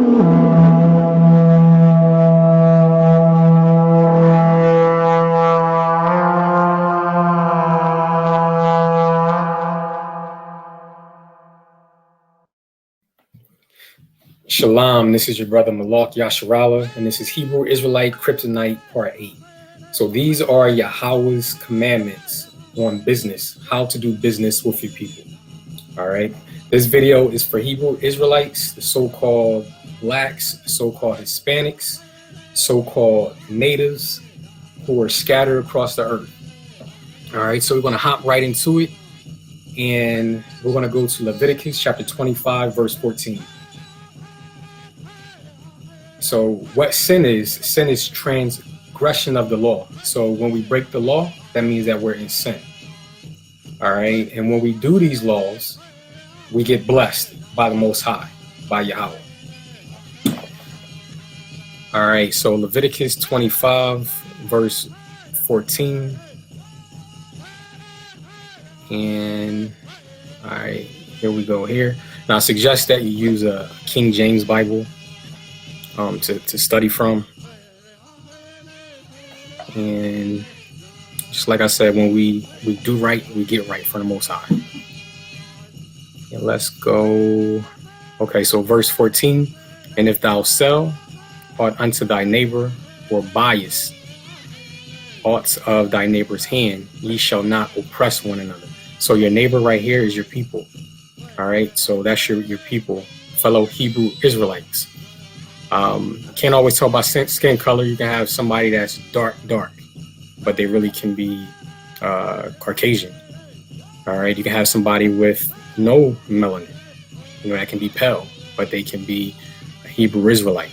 Shalom, this is your brother Malak Yasharala, and this is Hebrew Israelite Kryptonite Part 8. So these are Yahawah's commandments on business, how to do business with your people. All right. This video is for Hebrew Israelites, the so-called blacks, so-called Hispanics, so-called natives who are scattered across the earth. All right. So we're going to hop right into it, and we're going to go to Leviticus chapter 25, verse 14. So what sin is transgression of the law. So when we break the law, that means that we're in sin. All right. And when we do these laws, we get blessed by the Most High, by Yahweh. All right. So Leviticus 25, verse 14. And all right, here we go here. Now I suggest that you use a King James Bible to study from. And just like I said, when we do right, we get right from the Most High. And let's go. Okay, so verse 14. And if thou sell aught unto thy neighbor, or buyest aught of thy neighbor's hand, ye shall not oppress one another. So your neighbor right here is your people. All right, so that's your people, fellow Hebrew Israelites. Can't always tell by skin color. You can have somebody that's dark, but they really can be Caucasian. All right, you can have somebody with no melanin, that can be pale, but they can be a Hebrew Israelite.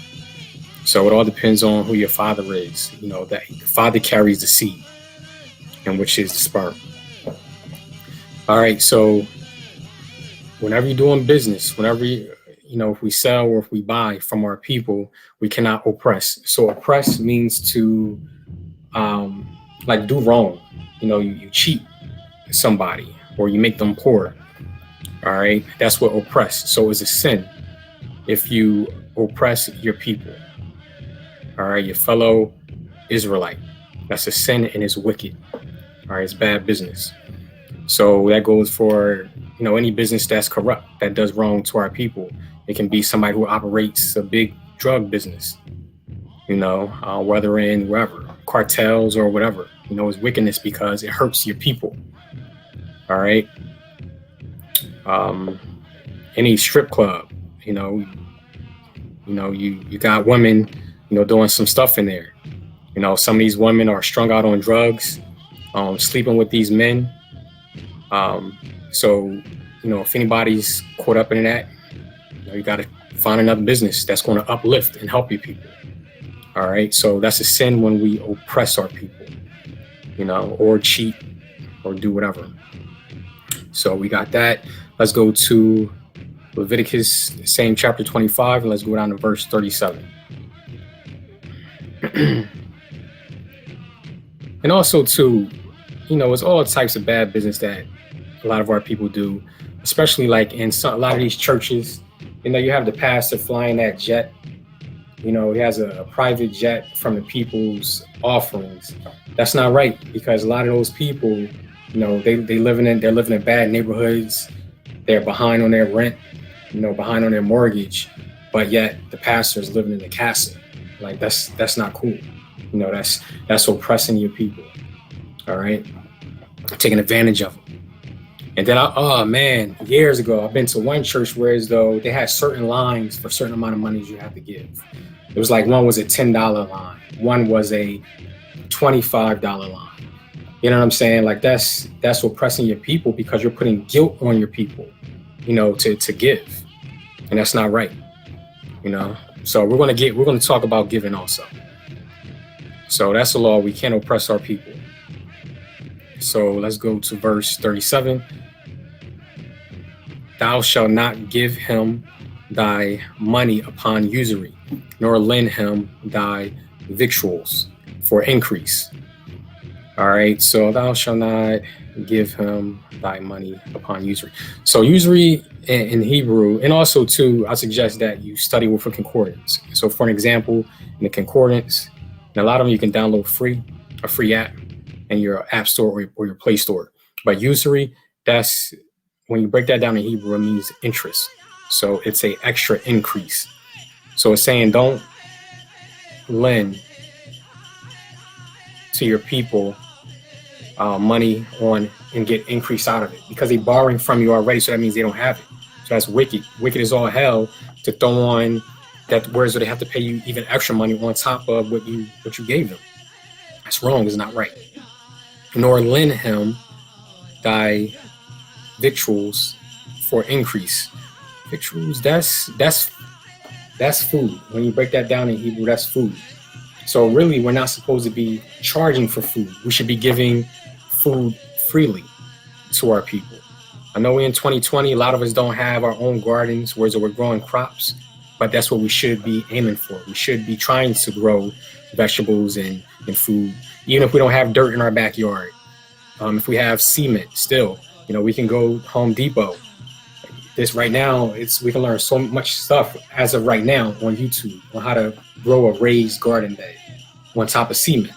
So it all depends on who your father is. That the father carries the seed, and which is the sperm. All right, so whenever you're doing business, whenever if we sell or if we buy from our people, we cannot oppress. So oppress means to do wrong. You cheat somebody or you make them poor. All right, that's what oppress. So it's a sin if you oppress your people. All right, your fellow Israelite. That's a sin and it's wicked. All right, it's bad business. So that goes for any business that's corrupt, that does wrong to our people. It can be somebody who operates a big drug business, whether in wherever, cartels or whatever, it's wickedness because it hurts your people. All right. Any strip club, you got women, doing some stuff in there. Some of these women are strung out on drugs, sleeping with these men. So, if anybody's caught up in that, you got to find another business that's going to uplift and help your people. All right. So that's a sin when we oppress our people, or cheat or do whatever. So we got that. Let's go to Leviticus, same chapter 25, and let's go down to verse 37. And also too, it's all types of bad business that a lot of our people do, especially like in a lot of these churches. You have the pastor flying that jet. He has a private jet from the people's offerings. That's not right, because a lot of those people, they're living in bad neighborhoods. They're behind on their rent, behind on their mortgage, but yet the pastor is living in the castle. Like that's not cool. That's oppressing your people. All right, taking advantage of them. And then, years ago, I've been to one church where as though they had certain lines for a certain amount of money you have to give. It was like one was a $10 line. One was a $25 line. You know what I'm saying? Like that's oppressing your people because you're putting guilt on your people, to give. And that's not right. So we're going to talk about giving also. So that's the law. We can't oppress our people. So let's go to verse 37. Thou shalt not give him thy money upon usury, nor lend him thy victuals for increase. All right, so thou shalt not give him thy money upon usury. So usury in Hebrew, and also too, I suggest that you study with a concordance. So, for an example, in the concordance, and a lot of them you can download a free app in your app store or your Play Store. But usury, that's when you break that down in Hebrew, it means interest. So it's a extra increase. So it's saying don't lend to your people money on and get increase out of it because they're borrowing from you already. So that means they don't have it. So that's wicked. Wicked is all hell to throw on that words where they have to pay you even extra money on top of what you gave them. That's wrong. It's not right. Nor lend him thy victuals for increase. Victuals, that's food. When you break that down in Hebrew, that's food. So really, we're not supposed to be charging for food. We should be giving food freely to our people. I know in 2020, a lot of us don't have our own gardens, whereas we're growing crops, but that's what we should be aiming for. We should be trying to grow vegetables and food, even if we don't have dirt in our backyard. If we have cement still, we can go Home Depot. This right now, we can learn so much stuff as of right now on YouTube on how to grow a raised garden bed on top of cement,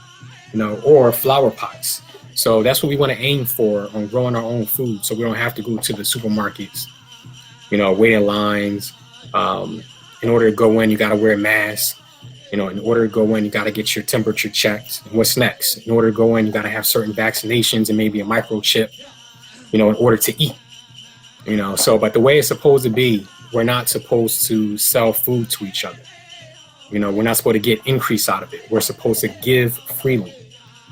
or flower pots. So that's what we want to aim for on growing our own food. So we don't have to go to the supermarkets, wait in lines. In order to go in, you got to wear a mask. In order to go in, you got to get your temperature checked. And what's next? In order to go in, you got to have certain vaccinations and maybe a microchip, in order to eat. But the way it's supposed to be, we're not supposed to sell food to each other. We're not supposed to get increase out of it. We're supposed to give freely.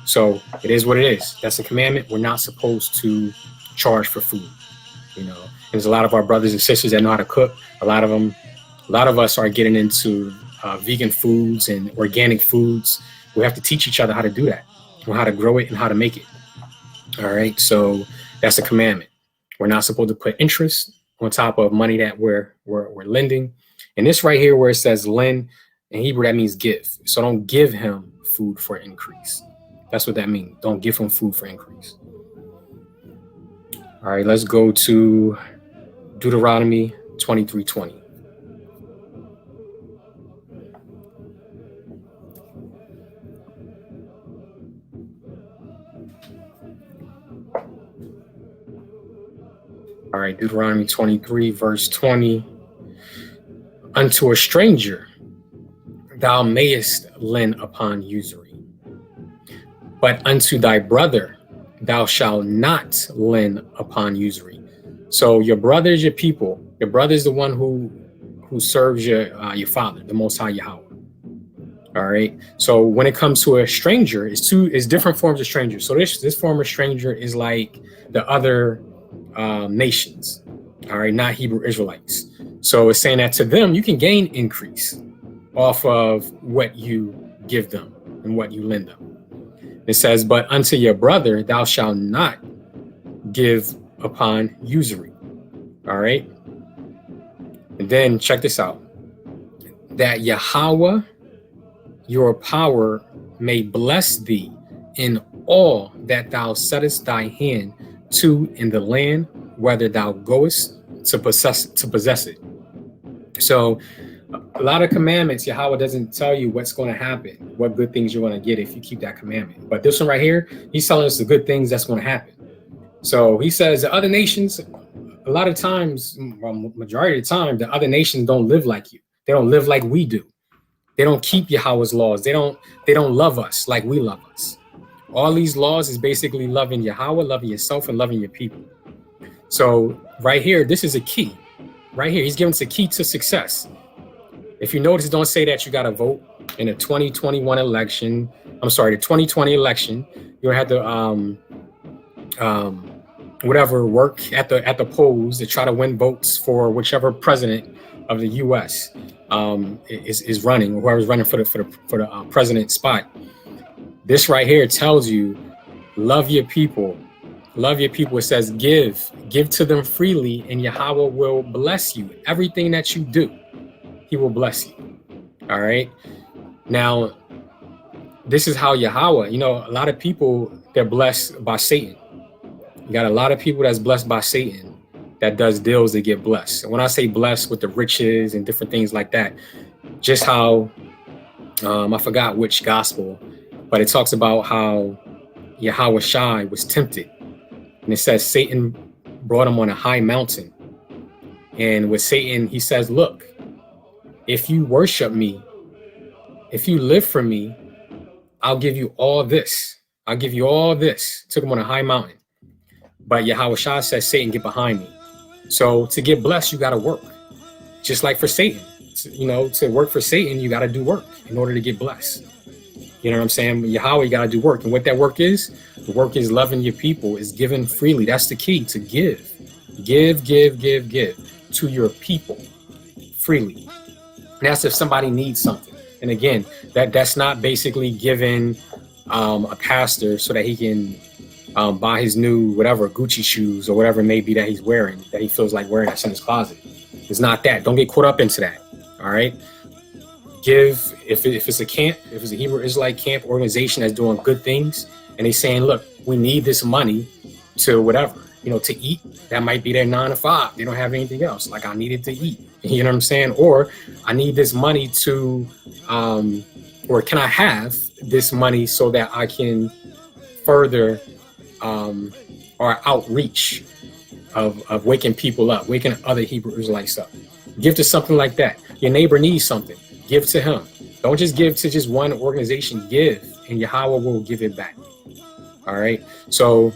So it is what it is. That's a commandment. We're not supposed to charge for food. There's a lot of our brothers and sisters that know how to cook. A lot of us are getting into vegan foods and organic foods. We have to teach each other how to do that, or how to grow it and how to make it. All right. So that's a commandment. We're not supposed to put interest on top of money that we're lending. And this right here where it says lend, in Hebrew, that means give. So don't give him food for increase. That's what that means. Don't give him food for increase. All right, let's go to Deuteronomy 23:20. All right, Deuteronomy 23, verse 20. Unto a stranger thou mayest lend upon usury, but unto thy brother thou shalt not lend upon usury. So your brother is your people. Your brother is the one who serves your father, the Most High Yahawah. All right. So when it comes to a stranger, it's different forms of stranger. So this form of stranger is like the other nations. All right, not Hebrew Israelites. So it's saying that to them you can gain increase off of what you give them and what you lend them. It says, but unto your brother thou shalt not give upon usury. All right. And then check this out. That Yahawah, your power, may bless thee in all that thou settest thy hand to in the land, whether thou goest to possess it. So a lot of commandments, Yahawah doesn't tell you what's going to happen, what good things you're going to get if you keep that commandment. But this one right here, he's telling us the good things that's going to happen. So he says the other nations, a lot of times, majority of the time, the other nations don't live like you. They don't live like we do. They don't keep Yahawah's laws. They don't love us like we love us. All these laws is basically loving Yahawah, loving yourself, and loving your people. So right here, this is a key. Right here, he's giving us a key to success. If you notice, don't say that you got to vote in the 2021 election. I'm sorry, the 2020 election. You'll have to work at the polls to try to win votes for whichever president of the U.S. Is running, or whoever's running for the president spot. This right here tells you, love your people. Love your people. It says give to them freely, and Yahawah will bless you. Everything that you do, he will bless you. All right. Now, this is how Yahawah, a lot of people, they're blessed by Satan. You got a lot of people that's blessed by Satan. that does deals, they get blessed. And when I say blessed with the riches and different things like that, just how, I forgot which gospel, but it talks about how Yahawahs was tempted. And it says Satan brought him on a high mountain. And with Satan, he says, look, if you worship me, if you live for me, I'll give you all this. I'll give you all this. Took him on a high mountain. But Yahawahs says, Satan, get behind me. So to get blessed, you got to work. Just like for Satan, to work for Satan, you got to do work in order to get blessed. You know what I'm saying? Yahweh, you got to do work. And what that work is, the work is loving your people, is giving freely. That's the key, to give. Give to your people freely. And that's if somebody needs something. And again, that's not basically giving a pastor so that he can buy his new whatever Gucci shoes or whatever it may be that he's wearing, that he feels like wearing, that's in his closet. It's not that. Don't get caught up into that. All right. Give, if it's a camp, if it's a Hebrew Israelite camp organization that's doing good things, and they saying, look, we need this money to whatever, to eat. That might be their 9 to 5. They don't have anything else. Like, I needed to eat. You know what I'm saying? Or I need this money to, or can I have this money so that I can further our outreach of waking people up, waking other Hebrew Israelites up. Give to something like that. Your neighbor needs something. Give to him. Don't just give to just one organization. Give, and Yahweh will give it back. All right. So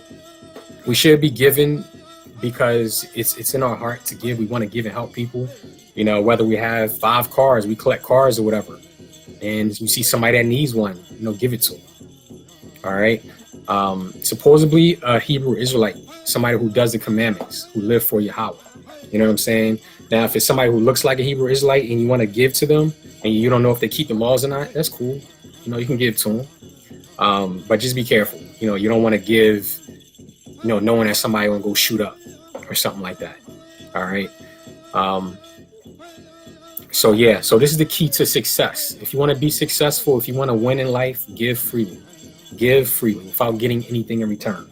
we should be giving because it's in our heart to give. We want to give and help people. Whether we have 5 cars, we collect cars or whatever, and you see somebody that needs one, give it to them. All right. Supposedly a Hebrew Israelite, somebody who does the commandments, who live for Yahweh. You know what I'm saying? Now, if it's somebody who looks like a Hebrew Israelite and you want to give to them and you don't know if they keep the laws or not, that's cool. You can give to them. But just be careful. You don't want to give, knowing that somebody will go shoot up or something like that. All right. So this is the key to success. If you want to be successful, if you want to win in life, give freely. Give freely without getting anything in return.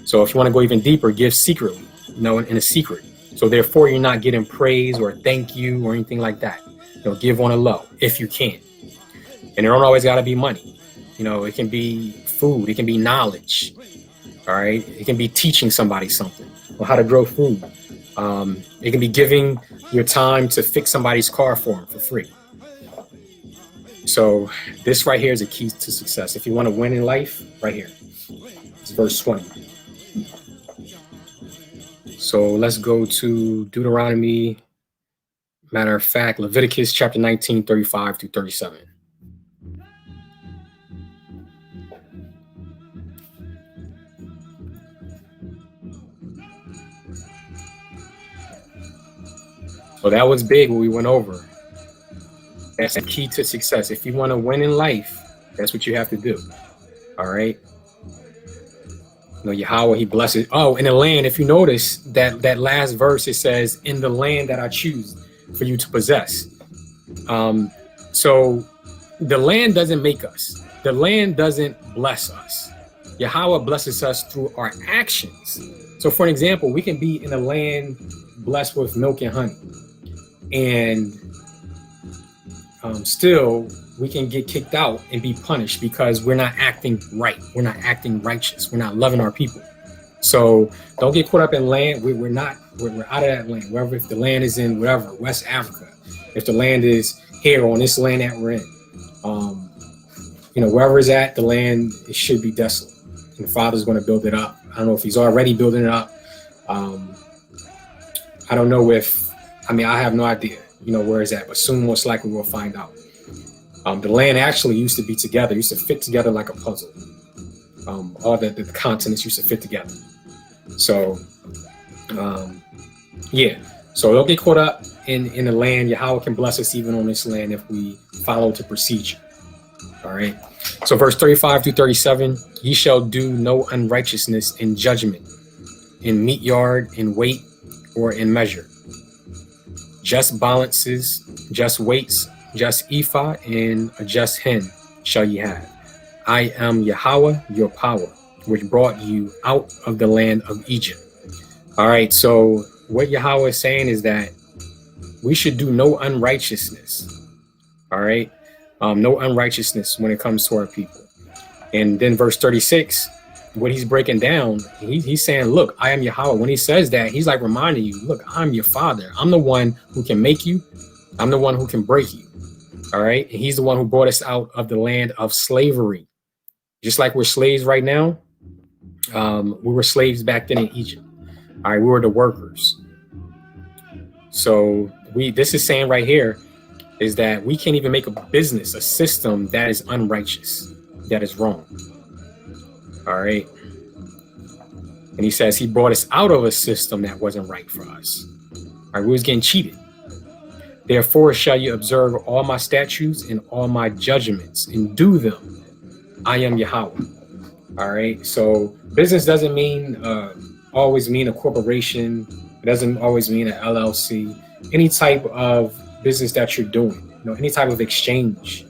So if you want to go even deeper, give secretly, in a secret. So therefore, you're not getting praise or thank you or anything like that. Give on a low if you can. And it don't always got to be money. It can be food. It can be knowledge. All right. It can be teaching somebody something or how to grow food. It can be giving your time to fix somebody's car for them for free. So this right here is a key to success. If you want to win in life, right here, it's verse 20. So let's go to Deuteronomy. Matter of fact, Leviticus chapter 19, 35 through 37. So that was big what we went over. That's the key to success. If you want to win in life, that's what you have to do. All right. Yahweh, he blesses. Oh, in the land, if you notice that last verse, it says, in the land that I choose for you to possess. So the land doesn't make us. The land doesn't bless us. Yahweh blesses us through our actions. So for an example, we can be in a land blessed with milk and honey. And still we can get kicked out and be punished because we're not acting right. We're not acting righteous. We're not loving our people. So don't get caught up in land. We're out of that land. Wherever, if the land is in whatever, West Africa, if the land is here on this land that we're in, wherever it's at, the land, it should be desolate. And the Father's going to build it up. I don't know if he's already building it up. I don't know I have no idea, where it's at, but soon most likely we'll find out. The land actually used to be together, used to fit together like a puzzle. All the continents used to fit together. So, so don't get caught up in the land. Yahweh can bless us even on this land if we follow the procedure. All right. So verse 35 through 37, ye shall do no unrighteousness in judgment, in meat yard, in weight, or in measure. Just balances, just weights, just ephah, and a just hin shall ye have. I am Yahweh, your power, which brought you out of the land of Egypt. All right, so what Yahweh is saying is that we should do no unrighteousness. All right. No unrighteousness when it comes to our people. And then verse 36, what he's breaking down, he's saying, look, I am Yahweh. When he says that, he's like reminding you, look, I'm your father. I'm the one who can make you. I'm the one who can break you. All right. And he's the one who brought us out of the land of slavery. Just like we're slaves right now. We were slaves back then in Egypt. All right. We were the workers. So this is saying right here is that we can't even make a business, a system that is unrighteous, that is wrong. All right. And he says he brought us out of a system that wasn't right for us. All right. We was getting cheated. Therefore shall you observe all my statutes and all my judgments and do them. I am Yahweh. All right. So business doesn't always mean a corporation. It doesn't always mean an LLC. Any type of business that you're doing, any type of exchange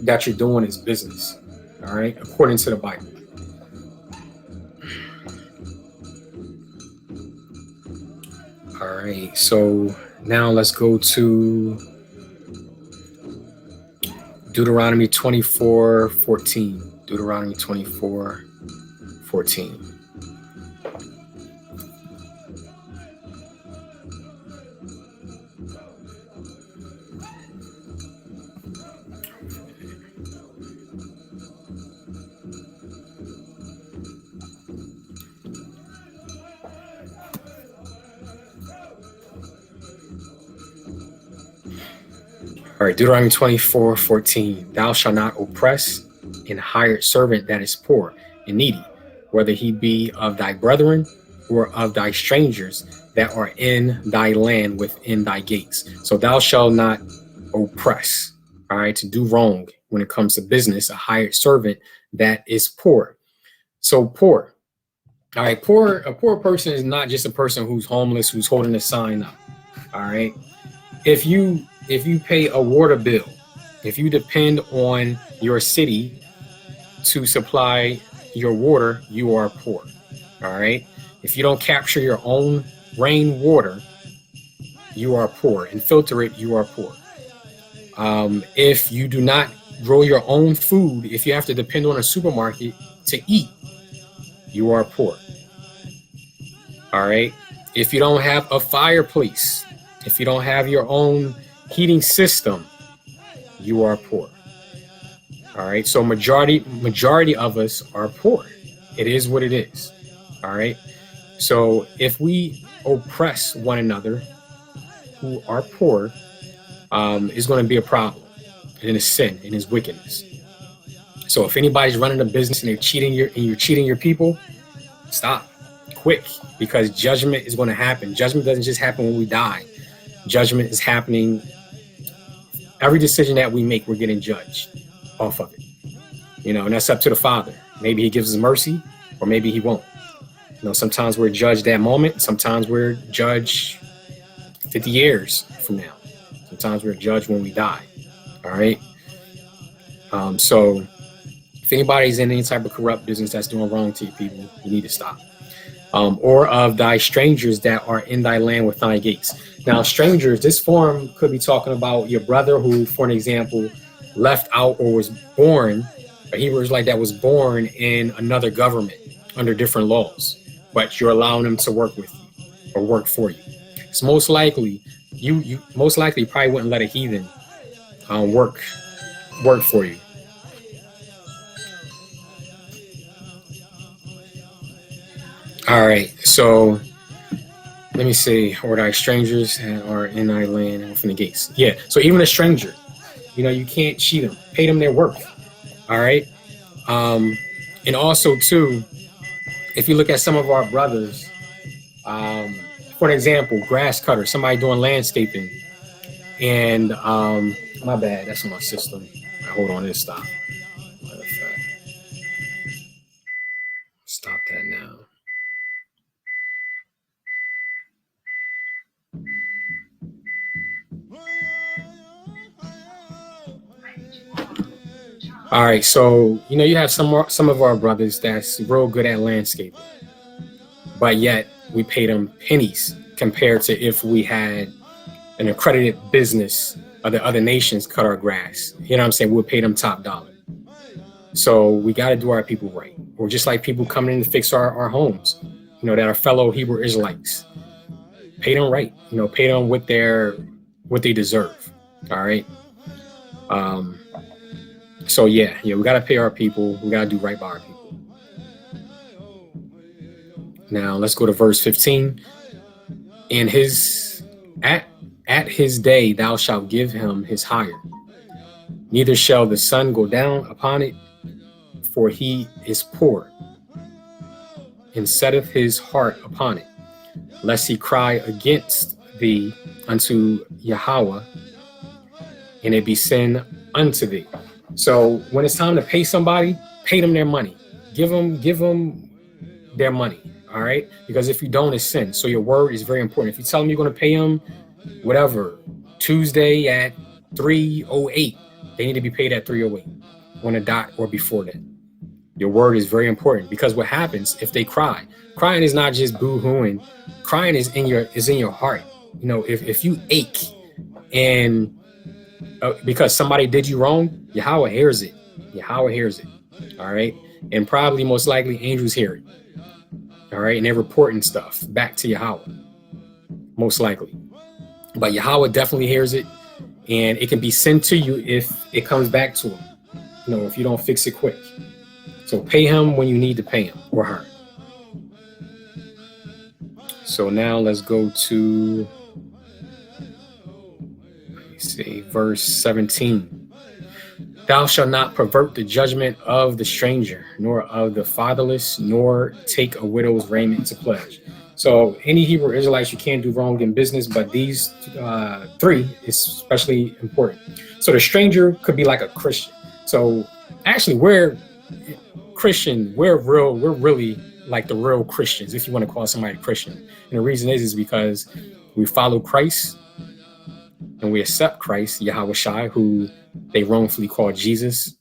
that you're doing is business. All right. According to the Bible. All right. So now let's go to Deuteronomy 24:14. Deuteronomy 24:14. All right, Deuteronomy 24:14. Thou shalt not oppress an hired servant that is poor and needy, whether he be of thy brethren or of thy strangers that are in thy land within thy gates. So thou shalt not oppress, all right, to do wrong when it comes to business, a hired servant that is poor. So poor, all right, a poor person is not just a person who's homeless, who's holding a sign up, all right. If you pay a water bill, if you depend on your city to supply your water, you are poor. All right. If you don't capture your own rainwater, you are poor, and filter it, you are poor. If you do not grow your own food, if you have to depend on a supermarket to eat, you are poor. All right. If you don't have a fireplace, if you don't have your own heating system, you are poor. All right. So majority of us are poor. It is what it is. All right. So if we oppress one another who are poor, is going to be a problem, and it's sin and it's wickedness. So if anybody's running a business and you're cheating your people, stop quick, because judgment is going to happen. Judgment doesn't just happen when we die. Judgment is happening. Every decision that we make, we're getting judged off of it. And that's up to the Father. Maybe he gives us mercy, or maybe he won't. Sometimes we're judged that moment. Sometimes we're judged 50 years from now. Sometimes we're judged when we die. All right. So if anybody's in any type of corrupt business that's doing wrong to you people, you need to stop. Or of thy strangers that are in thy land with thy gates. Now, strangers, this form could be talking about your brother who, for an example, left out or was born, a Hebrew Israelite that was born in another government under different laws, but you're allowing them to work with you or work for you. It's most likely you probably wouldn't let a heathen work for you. All right, so let me see. Or thy strangers are in thy land and within the gates. Yeah, so even a stranger, you can't cheat them. Pay them their worth. All right. And also, too, if you look at some of our brothers, for example, grass cutter, somebody doing landscaping, and my bad, that's my system. Right, hold on, let's stop. Stop that now. All right, so you have some of our brothers that's real good at landscaping, but yet we pay them pennies compared to if we had an accredited business of the other nations cut our grass. You know what I'm saying? We'll pay them top dollar. So we got to do our people right. Or just like people coming in to fix our homes, you know, that are fellow Hebrew Israelites. Pay them right. You know, pay them what they deserve. All right. So yeah, we got to pay our people. We got to do right by our people. Now let's go to verse 15. In at his day thou shalt give him his hire. Neither shall the sun go down upon it, for he is poor, and setteth his heart upon it, lest he cry against thee unto Yahawah, and it be sin unto thee. So when it's time to pay somebody, pay them their money. Give them their money. All right, because if you don't, it's sin. So your word is very important. If you tell them you're going to pay them, whatever, Tuesday at 3:08, they need to be paid at 3:08 on a dot or before that. Your word is very important, because what happens if they cry? Crying is not just boo-hooing. Crying is in your heart. You know, if you ache and because somebody did you wrong, Yahawah hears it. Yahawah hears it. All right, and probably most likely angels hear it. All right, and they're reporting stuff back to Yahawah, most likely. But Yahawah definitely hears it, and it can be sent to you if it comes back to him. You know, if you don't fix it quick. So pay him when you need to pay him or her. So now let's go to, let me see, verse 17. Thou shalt not pervert the judgment of the stranger, nor of the fatherless, nor take a widow's raiment to pledge. So any Hebrew Israelites, you can't do wrong in business, but these three is especially important. So the stranger could be like a Christian. So actually we're Christian, we're really like the real Christians, if you want to call somebody Christian. And the reason is because we follow Christ and we accept Christ, Yahawah, who they wrongfully call Jesus.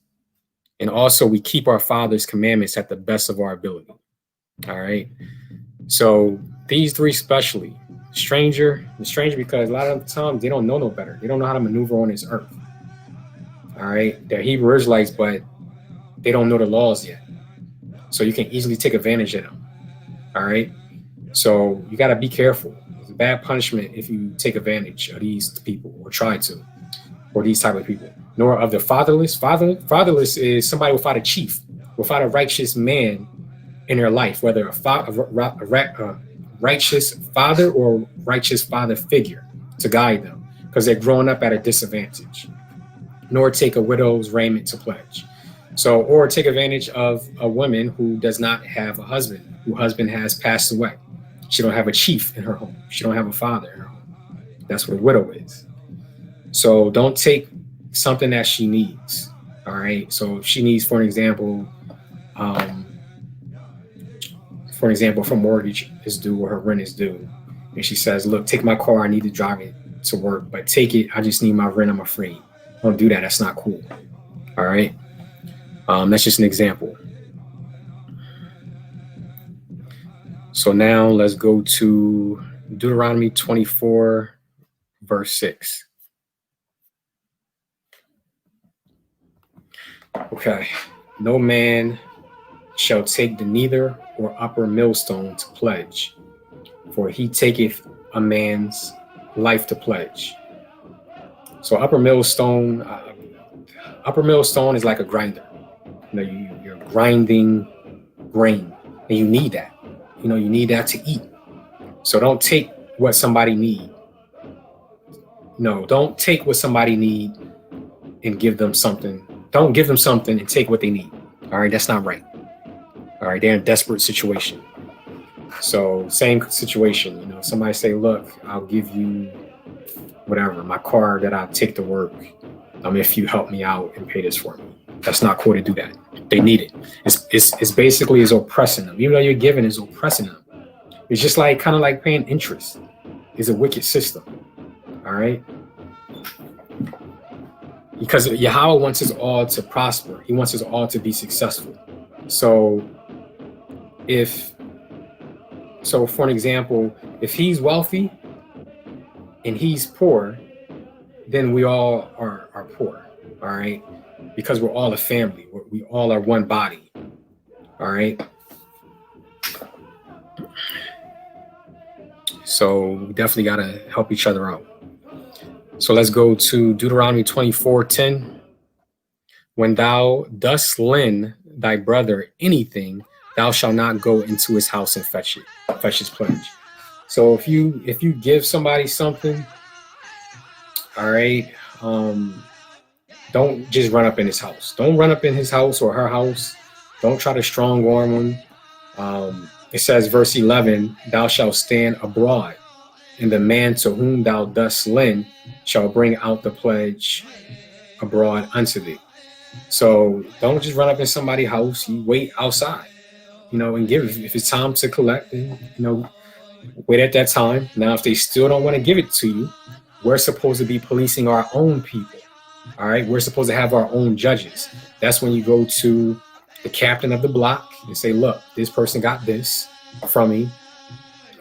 And also we keep our Father's commandments at the best of our ability. All right. So these three especially, the stranger because a lot of the times they don't know no better. They don't know how to maneuver on this earth. All right. They're Hebrew Israelites, but they don't know the laws yet. So you can easily take advantage of them. All right. So you got to be careful. It's a bad punishment if you take advantage of these people or try to, or these type of people. Nor of the fatherless. Fatherless is somebody without a chief, without a righteous man in their life, whether a righteous father or righteous father figure to guide them, because they're growing up at a disadvantage. Nor take a widow's raiment to pledge. So, or take advantage of a woman who does not have a husband, whose husband has passed away. She don't have a chief in her home. She don't have a father in her home. That's what a widow is. So don't take something that she needs. All right. So if she needs, for an example, her mortgage is due or her rent is due, and she says, look, take my car, I need to drive it to work, but take it, I just need my rent, I'm afraid. Don't do that. That's not cool. All right. That's just an example. So now let's go to Deuteronomy 24, verse 6. Okay. No man shall take the nether or upper millstone to pledge, for he taketh a man's life to pledge. So upper millstone is like a grinder. You know, you're grinding grain, and you need that. You know, you need that to eat. So don't take what somebody need. No, don't take what somebody need and give them something. Don't give them something and take what they need. All right, that's not right. All right, they're in a desperate situation. So same situation, you know, somebody say, look, I'll give you whatever, my car that I take to work, if you help me out and pay this for me. That's not cool to do that. They need it. It's basically is oppressing them. Even though you're giving, is oppressing them. It's just like kind of like paying interest. It's a wicked system. All right. Because Yahawah wants us all to prosper. He wants us all to be successful. So for an example, If he's wealthy and he's poor, then we all are poor, all right? Because we're all a family. We all are one body, all right? So we definitely got to help each other out. So let's go to Deuteronomy 24:10. When thou dost lend thy brother anything, thou shalt not go into his house and fetch his pledge. So if you give somebody something, all right, don't just run up in his house. Don't run up in his house or her house. Don't try to strong arm him. It says, verse 11, thou shalt stand abroad, and the man to whom thou dost lend shall bring out the pledge abroad unto thee. So don't just run up in somebody's house. You wait outside, and give. If it's time to collect, then, wait at that time. Now, if they still don't want to give it to you, we're supposed to be policing our own people. All right. We're supposed to have our own judges. That's when you go to the captain of the block and say, look, this person got this from me.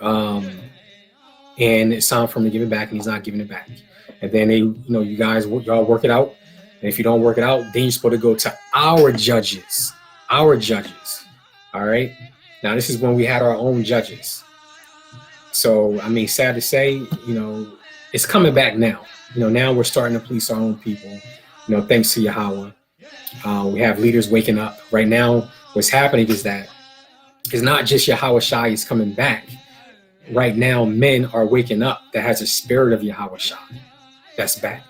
And it's time for him to give it back, and he's not giving it back. And then you guys, y'all work it out. And if you don't work it out, then you're supposed to go to our judges. All right. Now, this is when we had our own judges. So, I mean, sad to say, it's coming back now. Now we're starting to police our own people, thanks to Yahawah. We have leaders waking up. Right now, what's happening is that it's not just Yahawah is coming back. Right now, men are waking up that has a spirit of Yahawah that's back.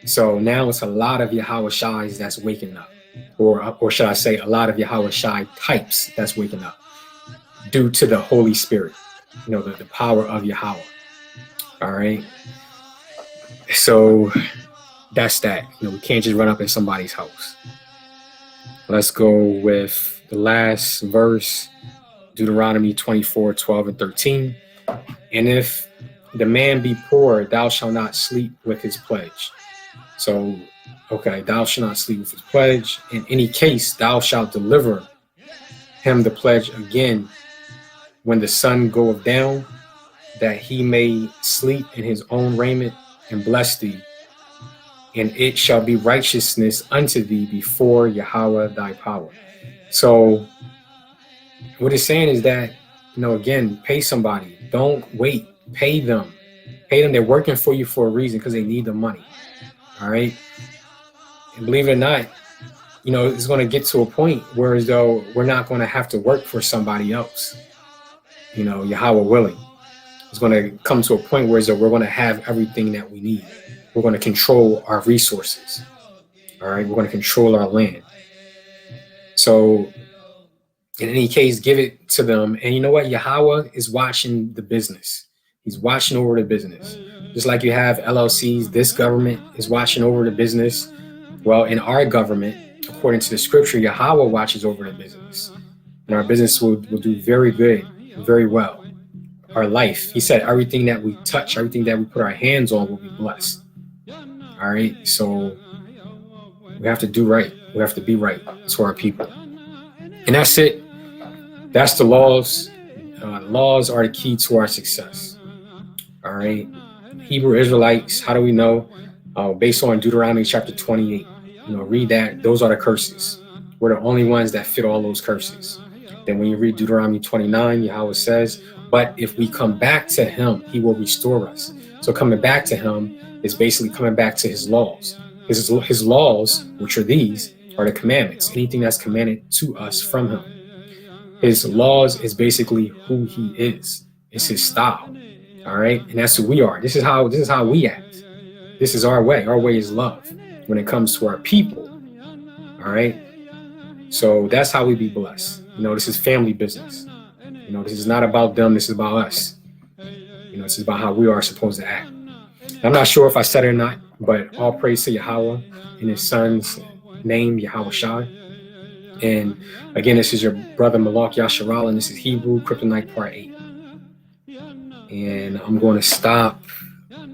So now it's a lot of Yahawah that's waking up, or should I say, a lot of Yahawah types that's waking up due to the Holy Spirit, the power of Yahawah. All right. So that's that. We can't just run up in somebody's house. Let's go with the last verse, Deuteronomy 24:12 and 13. And if the man be poor, thou shalt not sleep with his pledge. So, okay, thou shalt not sleep with his pledge. In any case, thou shalt deliver him the pledge again when the sun goeth down, that he may sleep in his own raiment, and bless thee. And it shall be righteousness unto thee before Yahawah thy power. So what it's saying is that, again, pay somebody. Don't wait. Pay them. They're working for you for a reason, because they need the money. All right. And believe it or not, it's going to get to a point where as though we're not going to have to work for somebody else. Yahawah willing. It's going to come to a point where as though we're going to have everything that we need. We're going to control our resources. All right. We're going to control our land. So in any case, give it to them. And you know what? Yahawah is watching the business. He's watching over the business. Just like you have LLCs, this government is watching over the business. Well, in our government, according to the scripture, Yahawah watches over the business. And our business will do very good, very well. Our life, he said, everything that we touch, everything that we put our hands on will be blessed. All right. So we have to do right. We have to be right to our people. And that's it. That's the laws. Laws are the key to our success. All right. Hebrew Israelites, how do we know? Based on Deuteronomy chapter 28. Read that. Those are the curses. We're the only ones that fit all those curses. Then when you read Deuteronomy 29, Yahawah says, but if we come back to him, he will restore us. So coming back to him is basically coming back to his laws. His laws, which are these, are the commandments. Anything that's commanded to us from him. His laws is basically who he is. It's his style. All right. And that's who we are. This is how we act. This is our way. Our way is love when it comes to our people. All right. So that's how we be blessed. This is family business. This is not about them. This is about us. This is about how we are supposed to act. I'm not sure if I said it or not, but all praise to Yahawah in his son's name, Yahawah. And again, this is your brother Malak Yasharal, and this is Hebrew Kryptonite Part 8. And I'm going to stop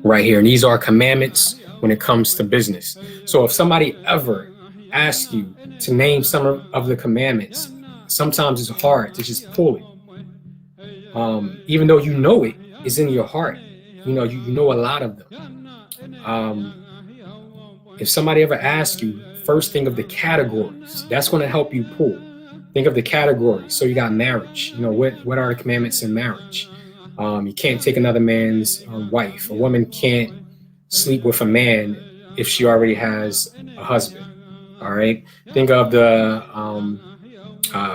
right here. And these are commandments when it comes to business. So if somebody ever asks you to name some of the commandments, sometimes it's hard to just pull it. Even though you know it, is in your heart. You know a lot of them. If somebody ever asks you, first think of the categories. That's going to help you pull. Think of the categories. So you got marriage. What are the commandments in marriage? You can't take another man's wife. A woman can't sleep with a man if she already has a husband. All right. Think of the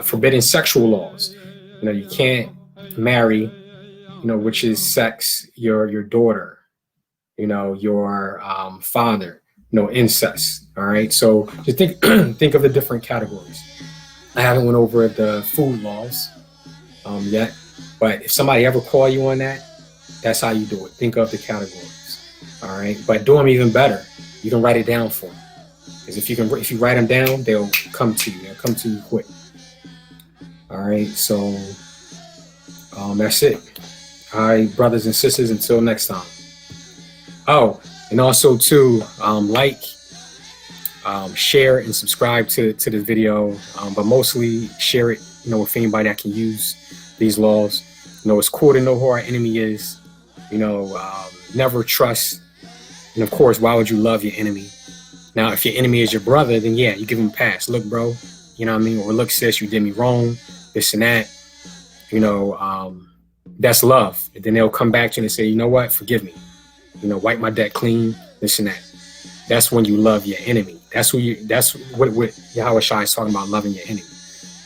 forbidden sexual laws. You can't marry, which is sex, your daughter, your father, incest. All right. So just think think of the different categories. I haven't went over the food laws yet, but if somebody ever call you on that, that's how you do it. Think of the categories. All right. But do them even better. You can write it down for them. Because if you write them down, they'll come to you. They'll come to you quick. All right. So that's it. All right, brothers and sisters. Until next time. Oh, and also too, like, share, and subscribe to this video. But mostly share it, with anybody that can use these laws. It's cool to know who our enemy is. Never trust. And of course, why would you love your enemy? Now, if your enemy is your brother, then yeah, you give him a pass. Look, bro, you know what I mean? Or look, sis, you did me wrong, this and that. That's love. And then they'll come back to you and say, you know what, forgive me. Wipe my debt clean, this and that. That's when you love your enemy. That's what Yahawah is talking about, loving your enemy.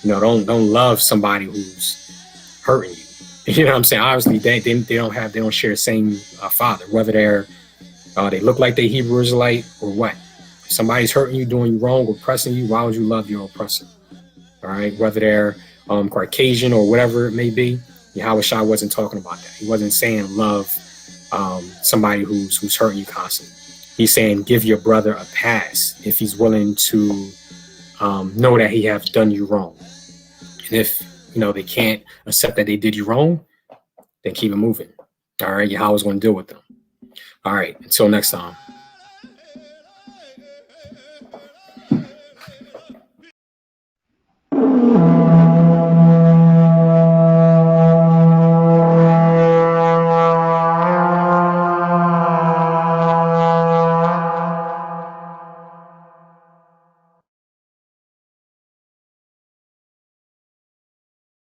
Don't love somebody who's hurting you. You know what I'm saying? Obviously, they don't share the same father, whether they look like they Hebrew Israelite or what. If somebody's hurting you, doing you wrong, oppressing you, why would you love your oppressor? All right, whether they're Caucasian or whatever it may be, Yahawah wasn't talking about that. He wasn't saying love somebody who's hurting you constantly. He's saying give your brother a pass if he's willing to know that he has done you wrong. And if they can't accept that they did you wrong, then keep it moving. All right, Yahawah's going to deal with them. All right, until next time.